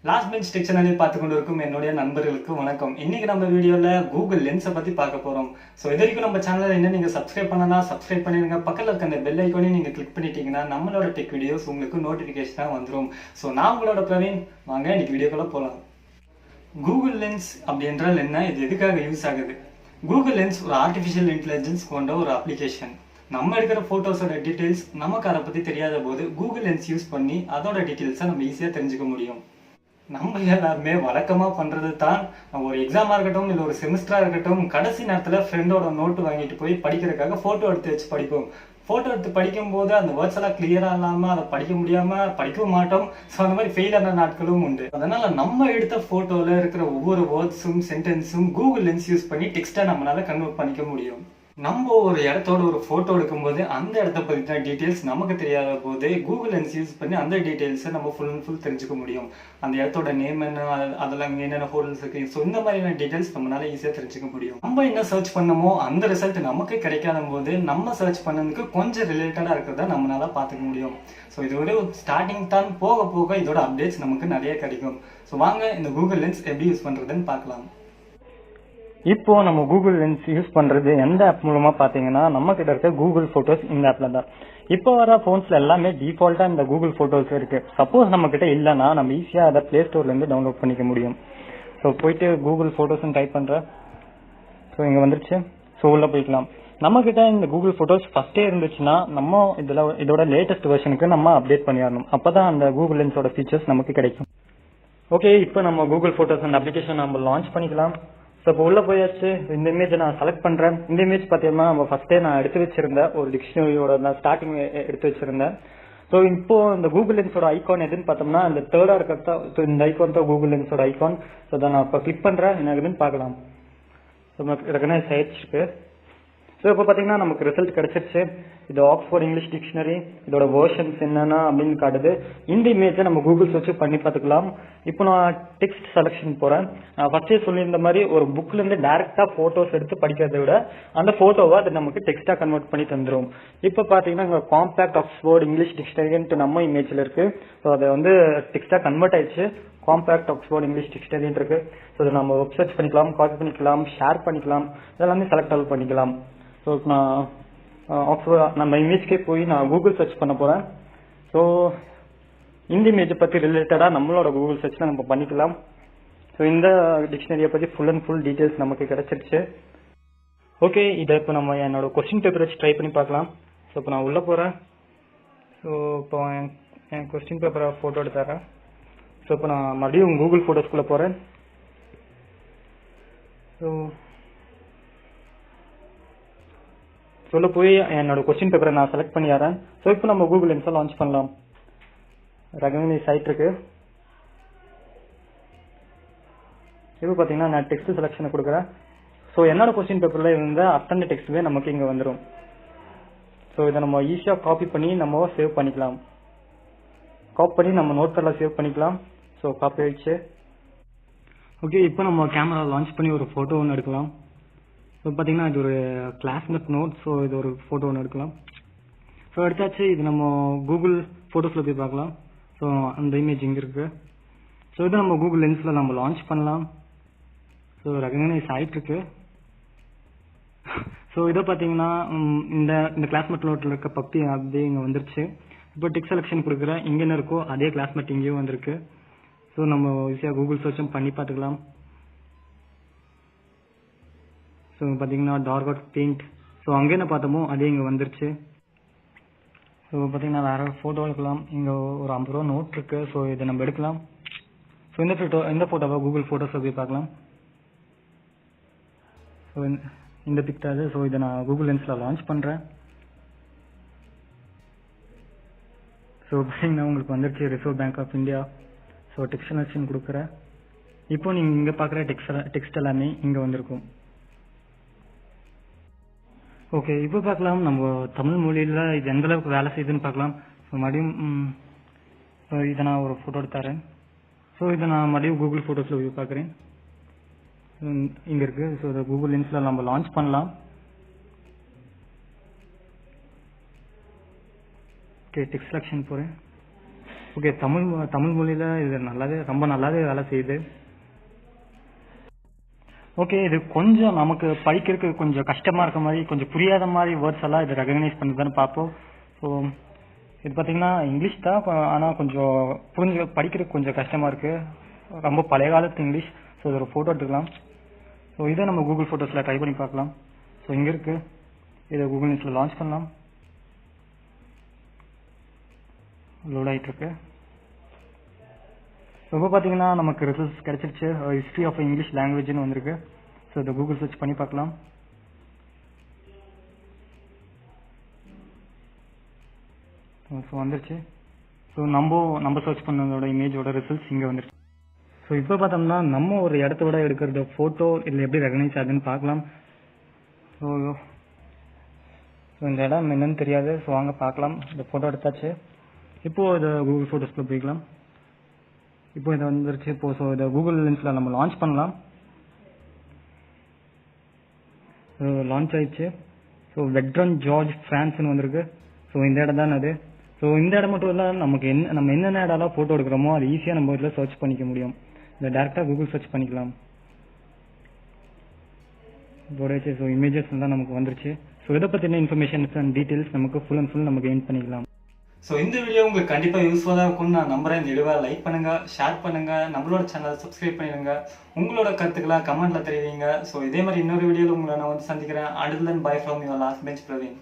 Last bench tech சேனலில் பார்த்து கொண்டிருக்கும் என்னுடைய நண்பர்களுக்கு வணக்கம். இன்னைக்கு நம்ம வீடியோல கூகுள் லென்ஸை பத்தி பார்க்க போறோம். ஸோ இது வரைக்கும் நம்ம சேனலை என்ன நீங்க சப்ஸ்கிரைப் பண்ணனா சப்ஸ்கிரைப் பண்ணிருங்க. பக்கத்தில் இருக்க அந்த பெல் ஐக்கானையும் நீங்க கிளிக் பண்ணிட்டீங்கன்னா நம்மளோட டெக் வீடியோஸ் உங்களுக்கு நோட்டிபிகேஷனா வந்துடும். ஸோ நான் உங்களோட பிரவீன், வாங்க இன்னைக்கு வீடியோக்குள்ள போகலாம். கூகுள் லென்ஸ் அப்படி என்றால் என்ன, இது எதுக்காக யூஸ் ஆகுது? கூகுள் லென்ஸ் ஒரு ஆர்டிஃபிஷியல் இன்டெலிஜென்ஸ் கொண்ட ஒரு அப்ளிகேஷன். நம்ம எடுக்கிற போட்டோஸோட டீடைல்ஸ் நமக்கு அதை பத்தி தெரியாத போது கூகுள் லென்ஸ் யூஸ் பண்ணி அதோட டீடைல்ஸை நம்ம ஈஸியா தெரிஞ்சுக்க முடியும். நம்ம எல்லாருமே வழக்கமா பண்றது தான், ஒரு எக்ஸாமா இருக்கட்டும் இல்லை ஒரு செமிஸ்டரா இருக்கட்டும், கடைசி நேரத்துல ஃப்ரெண்டோட நோட்டு வாங்கிட்டு போய் படிக்கிறதுக்காக போட்டோ எடுத்து வச்சு படிப்போம். போட்டோ எடுத்து படிக்கும் போது அந்த வேர்ட்ஸ் எல்லாம் கிளியரா இல்லாம அதை படிக்க முடியாம படிக்கவும் மாட்டோம். ஸோ அந்த மாதிரி ஃபெயில் ஆன நாட்களும் உண்டு. அதனால நம்ம எடுத்த போட்டோல இருக்கிற ஒவ்வொரு வேர்ட்ஸும் சென்டென்ஸும் கூகுள் லென்ஸ் யூஸ் பண்ணி டெக்ஸ்டா நம்மளால கன்வெர்ட் பண்ணிக்க முடியும். நம்ம ஒரு இடத்தோட ஒரு போட்டோ எடுக்கும்போது அந்த இடத்த பத்தின டீடைல்ஸ் நமக்கு தெரியாத போது கூகுள் லென்ஸ் யூஸ் பண்ணி அந்த டீடைல்ஸை நம்ம ஃபுல் அண்ட் ஃபுல் தெரிஞ்சுக்க முடியும். அந்த இடத்தோட நேம் என்ன, அதெல்லாம் என்னென்ன ஹோட்டல்ஸ் இருக்கு, ஸோ இந்த மாதிரியான டீடைல்ஸ் நம்மளால ஈஸியாக தெரிஞ்சுக்க முடியும். நம்ம என்ன சர்ச் பண்ணமோ அந்த ரிசல்ட் நமக்கு கிடைக்காத போது நம்ம சர்ச் பண்ணதுக்கு கொஞ்சம் ரிலேட்டடா இருக்கிறத நம்மளால பார்த்துக்க முடியும். ஸோ இதோட ஸ்டார்டிங் தான், போக போக இதோட அப்டேட்ஸ் நமக்கு நிறைய கிடைக்கும். ஸோ வாங்க இந்த கூகுள் லென்ஸ் எப்படி யூஸ் பண்றதுன்னு பார்க்கலாம். இப்போ நம்ம கூகுள் லென்ஸ் யூஸ் பண்றது எந்த ஆப் மூலமா பாத்தீங்கன்னா, நம்ம கிட்ட இருக்க கூகுள் போட்டோஸ் இந்த ஆப்ல தான். இப்போ வர போன்ஸ்ல எல்லாமே டிஃபால்ட்டா இந்த கூகுள் போட்டோஸ் இருக்கு. சப்போஸ் நம்ம கிட்ட இல்லைன்னா நம்ம ஈஸியா அதை பிளே ஸ்டோர்ல இருந்து டவுன்லோட் பண்ணிக்க முடியும். ஸோ போயிட்டு கூகுள் போட்டோஸ் டைப் பண்ற, ஸோ இங்க வந்துருச்சு. ஸோ உள்ள போய்க்கலாம். நம்ம கிட்ட இந்த கூகுள் போட்டோஸ் ஃபர்ஸ்டே இருந்துச்சுன்னா நம்ம இதோட லேட்டஸ்ட் வெர்ஷனுக்கு நம்ம அப்டேட் பண்ணிடணும். அப்பதான் அந்த கூகுள் லென்ஸோட ஃபீச்சர்ஸ் நமக்கு கிடைக்கும். ஓகே, இப்போ நம்ம கூகுள் போட்டோஸ் அந்த அப்ளிகேஷன் நம்ம லான்ச் பண்ணிக்கலாம். ஸோ இப்போ உள்ள போயாச்சு. இந்த இமேஜை நான் செலக்ட் பண்றேன். இந்த இமேஜ் பார்த்தீங்கன்னா நம்ம ஃபர்ஸ்டே நான் எடுத்து வச்சிருந்தேன், ஒரு டிக்ஷனரியோட நான் ஸ்டார்டிங் எடுத்து வச்சிருந்தேன். ஸோ இப்போ இந்த கூகுள் லென்ஸோட ஐகான் எதுன்னு பார்த்தோம்னா இந்த தேர்டா இருக்கிறதா, இந்த ஐகான் தான் கூகுள் லென்ஸோட ஐகான். ஸோ அதை நான் இப்போ கிளிக் பண்றேன், என்ன இருக்குதுன்னு பார்க்கலாம். ஸோ ரெகனைஸ் ஆயிடுச்சு. ஸோ இப்போ பார்த்தீங்கன்னா நமக்கு ரிசல்ட் கிடைச்சிருச்சு. இது ஆக்ஸ்போர்ட் இங்கிலீஷ் டிக்ஷனரி, இதோட வேர்ஷன்ஸ் என்னென்ன அப்படின்னு காட்டுது. இந்த இமேஜை நம்ம கூகுள் சர்ச் பண்ணி பார்த்துக்கலாம். இப்போ நான் டெக்ஸ்ட் செலக்ஷன் போறேன். நான் ஃபர்ஸ்டே சொல்லியிருந்த மாதிரி ஒரு புக்ல இருந்து டைரக்டா போட்டோஸ் எடுத்து படிக்கிறதை விட அந்த போட்டோவை அது நமக்கு டெக்ஸ்டா கன்வெர்ட் பண்ணி தந்துடும். இப்போ பார்த்தீங்கன்னா காம்பேக்ட் ஆக்ஸ்போர்ட் இங்கிலீஷ் டிக்ஷனரின்ட்டு நம்ம இமேஜ்ல இருக்கு. ஸோ அதை வந்து டெக்ஸ்டா கன்வெர்ட் ஆயிடுச்சு. காம்பேக்ட் ஆக்ஸ்போர்ட் இங்கிலீஷ் டிக்ஷனரின்னு இருக்கு. ஸோ அதை நம்ம வெப் சர்ச் பண்ணிக்கலாம், காப்பி பண்ணிக்கலாம், ஷேர் பண்ணிக்கலாம், இதெல்லாமே செலக்ட் ஆல் பண்ணிக்கலாம். ஸோ நான் ஆக்ஸ்போர்ட் நம்ம இமேஜ்க்கே போய் நான் கூகுள் சர்ச் பண்ண போறேன். ஸோ இந்த இமேஜை பத்தி ரிலேட்டடா நம்மளோட கூகுள் சர்ச்ல நம்ம பண்ணிக்கலாம். ஸோ இந்த டிக்ஷனரியை பத்தி ஃபுல் அண்ட் ஃபுல் டீடைல்ஸ் நமக்கு கிடைச்சிருச்சு. ஓகே, இதை இப்போ நம்ம என்னோட கொஸ்டின் பேப்பர் வச்சு ட்ரை பண்ணி பார்க்கலாம். ஸோ இப்போ நான் உள்ள போறேன். ஸோ இப்போ என் கொஸ்டின் பேப்பரை போட்டோ எடுத்துறேன். ஸோ இப்போ நான் மறுபடியும் கூகுள் போட்டோஸ்குள்ள போறேன். ஸோ சொல்ல போய் என்னோட கொஸ்டின் பேப்பரை நான் செலக்ட் பண்ணிடுறேன். ஸோ இப்போ நம்ம கூகுள் லென்ஸை லான்ச் பண்ணலாம். ரெகனைஸ் ஆயிட்டு இருக்கு. இப்போ பார்த்தீங்கன்னா நான் டெக்ஸ்ட் செலக்ஷனை கொடுக்குறேன். ஸோ என்னோட கொஸ்டின் பேப்பரில் இருந்த அத்தனை டெக்ஸ்ட்டுமே நமக்கு இங்கே வந்துடும். ஸோ இதை நம்ம ஈஸியாக காப்பி பண்ணி நம்ம சேவ் பண்ணிக்கலாம். காப்பி பண்ணி நம்ம நோட் பேடில் சேவ் பண்ணிக்கலாம். ஸோ காப்பி ஆயிடுச்சு. ஓகே, இப்போ நம்ம கேமரா லான்ச் பண்ணி ஒரு ஃபோட்டோ ஒன்று எடுக்கலாம். ஸோ பார்த்தீங்கன்னா இது ஒரு கிளாஸ்மேட் நோட். ஸோ இது ஒரு ஃபோட்டோ ஒன்று எடுக்கலாம். ஸோ எடுத்தாச்சு. இது நம்ம கூகுள் ஃபோட்டோஸில் போய் பார்க்கலாம். ஸோ அந்த இமேஜ் இங்கே இருக்கு. ஸோ இது நம்ம கூகுள் லென்ஸில் நம்ம லான்ச் பண்ணலாம். ஸோ ரெகனைஸ் ஆகிட்டு இருக்கு. ஸோ இதை பார்த்தீங்கன்னா இந்த கிளாஸ்மேட் நோட்டில் இருக்க பப்பி அப்படியே இங்கே வந்துருச்சு. இப்போ டெக்ஸ்ட் செலக்ஷன் கொடுக்குறேன். இங்கே என்ன இருக்கோ அதே கிளாஸ்மேட் இங்கேயும் வந்திருக்கு. ஸோ நம்ம ஈஸியாக கூகுள் சர்ச்சும் பண்ணி பார்த்துக்கலாம். ஸோ பார்த்தீங்கன்னா டார்க் அவுட் பெயிண்ட். ஸோ அங்கே என்ன பார்த்தோமோ அதே இங்கே வந்துருச்சு. ஸோ பார்த்தீங்கன்னா வேற ஃபோட்டோ எடுக்கலாம். இங்கே ஒரு 50 ரூபா நோட் இருக்கு. ஸோ இதை நம்ம எடுக்கலாம். ஸோ இந்த ஃபோட்டோவை கூகுள் ஃபோட்டோஸில் போய் பார்க்கலாம். ஸோ இந்த பிக்சர் அது. ஸோ இதை நான் கூகுள் லென்ஸில் லான்ச் பண்ணுறேன். ஸோ பார்த்தீங்கன்னா உங்களுக்கு வந்துருச்சு Reserve Bank of India. So text selection கொடுக்குறேன். இப்போ நீங்கள் இங்கே பார்க்குற டெக்ஸ்ட் எல்லாமே இங்கே வந்திருக்கும். ஓகே, இப்போ பார்க்கலாம் நம்ம தமிழ் மொழியில் இது எந்த அளவுக்கு வேலை செய்யுதுன்னு பார்க்கலாம். ஸோ மறுபடியும் இதை நான் ஒரு ஃபோட்டோ எடுத்துறேன். ஸோ இதை நான் மறுபடியும் கூகுள் ஃபோட்டோஸில் போய் பார்க்குறேன். இங்கே இருக்குது. ஸோ இதை கூகுள் லென்ஸில் நம்ம லான்ச் பண்ணலாம். ஓகே, டெக்ஸ்ட் செலக்ஷன் போகிறேன். ஓகே, தமிழ் மொழியில் இது ரொம்ப நல்லாவே வேலை செய்யுது. ஓகே, இது கொஞ்சம் நமக்கு படிக்கிறதுக்கு கொஞ்சம் கஷ்டமாக இருக்க மாதிரி, கொஞ்சம் புரியாத மாதிரி வேர்ட்ஸ் எல்லாம் இது ரெகக்னைஸ் பண்ணுதான்னு பார்ப்போம். ஸோ இது பார்த்தீங்கன்னா இங்கிலீஷ் தான், ஆனால் கொஞ்சம் படிக்கிறதுக்கு கொஞ்சம் கஷ்டமாக இருக்குது. ரொம்ப பழைய காலத்து இங்கிலீஷ். ஸோ இது ஒரு ஃபோட்டோ எடுத்துக்கலாம். ஸோ இதை நம்ம கூகுள் ஃபோட்டோஸில் ட்ரை பண்ணி பார்க்கலாம். ஸோ இங்கே இருக்குது, இதை கூகுள் லென்ஸில் லான்ச் பண்ணலாம். லோட் ஆகிட்டு இருக்கு. ஸோ இப்போ பார்த்தீங்கன்னா நமக்கு ரிசல்ட்ஸ் கிடைச்சிருச்சு. ஹிஸ்ட்ரி ஆஃப் இங்கிலீஷ் லாங்குவேஜ்னு வந்திருக்கு. ஸோ இதை கூகுள் சர்ச் பண்ணி பார்க்கலாம். ஸோ வந்துருச்சு. ஸோ நம்ம சர்ச் பண்ணதோட இமேஜோட ரிசல்ட்ஸ் இங்கே வந்துருச்சு. ஸோ இப்போ பார்த்தோம்னா நம்ம ஒரு இடத்தோட எடுக்கிறது ஃபோட்டோ இதில் எப்படி ரெகனைஸ் ஆகுதுன்னு பார்க்கலாம். ஸோ இந்த இடம் என்னன்னு தெரியாது. ஸோ வாங்க பார்க்கலாம். இந்த ஃபோட்டோ எடுத்தாச்சு. இப்போது இதை கூகுள் ஃபோட்டோஸில் போய்க்கலாம். இப்போ இதை வந்துருச்சு. இப்போது ஸோ இதை கூகுள் லென்ஸில் நம்ம லான்ச் பண்ணலாம். லான்ச் ஆயிடுச்சு. ஸோ வெட்ரன் ஜார்ஜ் ஃப்ரான்ஸ்னு வந்திருக்கு. ஸோ இந்த இடம் தான் அது. ஸோ இந்த இடம் மட்டும் இல்லை, நம்ம என்னென்ன இடம்லாம் ஃபோட்டோ எடுக்கிறோமோ அது ஈஸியாக நம்ம இதில் சர்ச் பண்ணிக்க முடியும். இதை டேரெக்டாக கூகுள் சர்ச் பண்ணிக்கலாம். போடாச்சு. ஸோ இமேஜஸ் தான் நமக்கு வந்துருச்சு. ஸோ இதை பற்றின இன்ஃபர்மேஷன்ஸ் அண்ட் டீட்டெயில்ஸ் நமக்கு ஃபுல் அண்ட் ஃபுல் நம்ம கெயின் பண்ணிக்கலாம். ஸோ இந்த வீடியோ உங்களுக்கு கண்டிப்பாக யூஸ்ஃபுல்லாக இருக்கும்னு நான் நம்புறேன். இந்த வீடியோவை லைக் பண்ணுங்க, ஷேர் பண்ணுங்க, நம்மளோட சேனலை சப்ஸ்கிரைப் பண்ணிடுங்க. உங்களோட கருத்துக்களை கமெண்ட்ல தெரிவிங்க. ஸோ இதே மாதிரி இன்னொரு வீடியோவில் உங்களை நான் வந்து சந்திக்கிறேன். அடுத்த by from your last bench Praveen.